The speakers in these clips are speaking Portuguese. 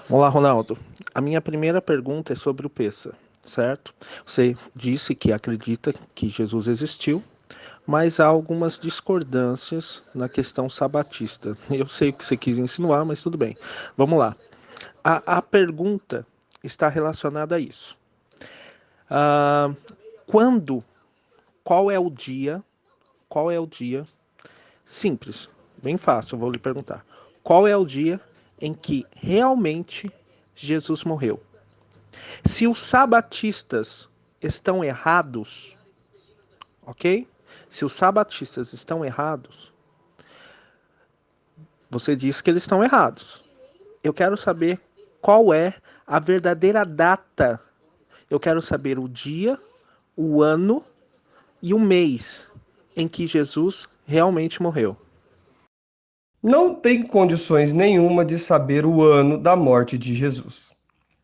Olá, Ronaldo. A minha primeira pergunta é sobre o Peça, certo? Você disse que acredita que Jesus existiu, mas há algumas discordâncias na questão sabatista. Eu sei o que você quis insinuar, mas tudo bem. Vamos lá. A pergunta está relacionada a isso. Ah, quando? Qual é o dia? Qual é o dia? Simples, bem fácil, eu vou lhe perguntar. Qual é o dia em que realmente Jesus morreu? Se os sabatistas estão errados, ok? Se os sabatistas estão errados, você diz que eles estão errados. Eu quero saber qual é a verdadeira data. Eu quero saber o dia, o ano e o mês em que Jesus realmente morreu. Não tem condições nenhuma de saber o ano da morte de Jesus,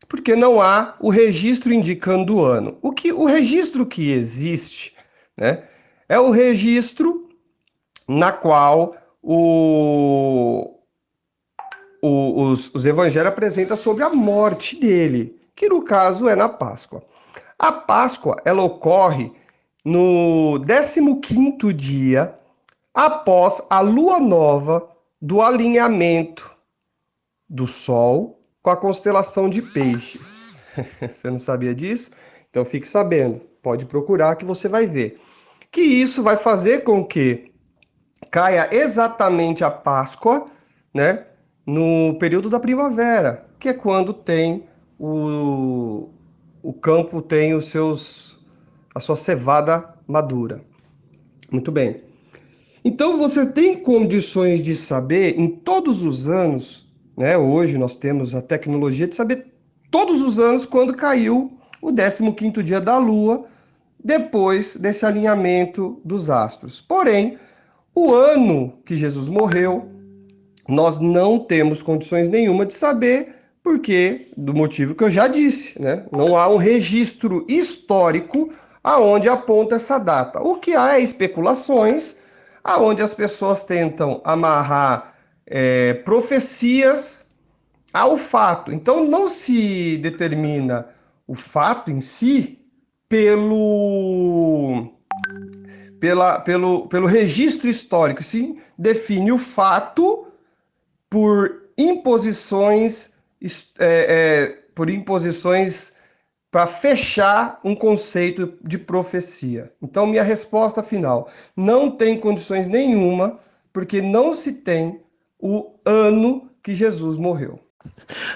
porque não há o registro indicando o ano. O registro que existe, né, é o registro na qual os evangelhos apresentam sobre a morte dele, que no caso é na Páscoa. A Páscoa, ela ocorre no 15º dia após a lua nova do alinhamento do Sol com a constelação de Peixes. Você não sabia disso? Então fique sabendo, pode procurar que você vai ver. Que isso vai fazer com que caia exatamente a Páscoa, né, no período da primavera, que é quando tem o campo tem a sua cevada madura. Muito bem. Então você tem condições de saber em todos os anos, né? Hoje nós temos a tecnologia de saber todos os anos quando caiu o 15º dia da Lua, depois desse alinhamento dos astros. Porém, o ano que Jesus morreu, nós não temos condições nenhuma de saber, porque do motivo que eu já disse, né? Não há um registro histórico aonde aponta essa data. O que há é especulações, aonde as pessoas tentam amarrar profecias ao fato. Então não se determina o fato em si pelo pelo registro histórico, sim, define o fato por imposições, por imposições para fechar um conceito de profecia. Então, minha resposta final: não tem condições nenhuma, porque não se tem o ano que Jesus morreu.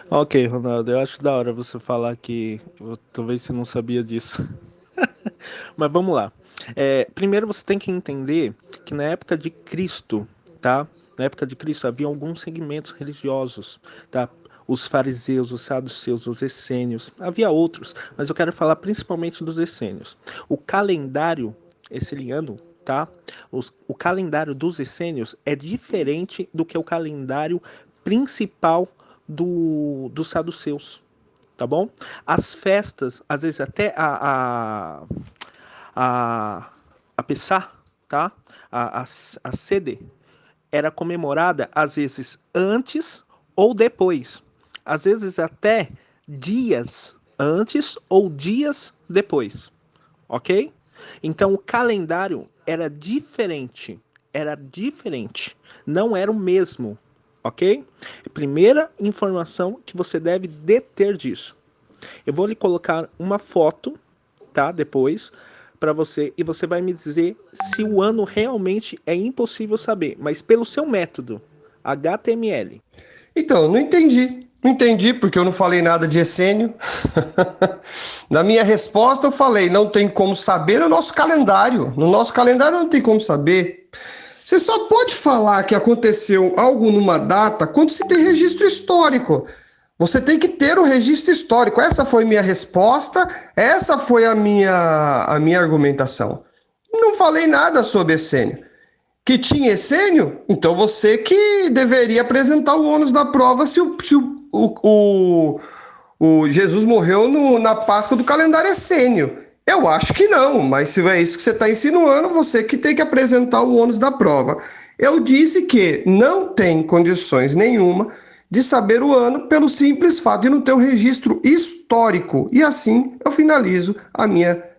Ok, Ronaldo, eu acho da hora você falar que talvez você não sabia disso. Mas vamos lá. Primeiro você tem que entender que na época de Cristo, tá? Na época de Cristo havia alguns segmentos religiosos, tá? Os fariseus, os saduceus, os essênios, havia outros, mas eu quero falar principalmente dos essênios. O calendário esseniano, tá? O calendário dos essênios é diferente do que o calendário principal dos saduceus, tá bom? As festas, às vezes até a Pessah, tá? A Sede era comemorada às vezes antes ou depois, às vezes até dias antes ou dias depois, ok? Então o calendário era diferente, não era o mesmo, ok? Primeira informação que você deve deter disso. Eu vou lhe colocar uma foto, tá? Depois para você e você vai me dizer se o ano realmente é impossível saber, mas pelo seu método HTML. Então, não entendi. Não entendi porque eu não falei nada de essênio. Na minha resposta eu falei, não tem como saber no nosso calendário. No nosso calendário não tem como saber. Você só pode falar que aconteceu algo numa data quando se tem registro histórico. Você tem que ter o registro histórico. Essa foi minha resposta, essa foi a minha argumentação. Não falei nada sobre essênio. Que tinha essênio? Então você que deveria apresentar o ônus da prova se o Jesus morreu na Páscoa do calendário essênio. Eu acho que não, mas se é isso que você está insinuando, você que tem que apresentar o ônus da prova. Eu disse que não tem condições nenhuma de saber o ano pelo simples fato de não ter o registro histórico. E assim eu finalizo a minha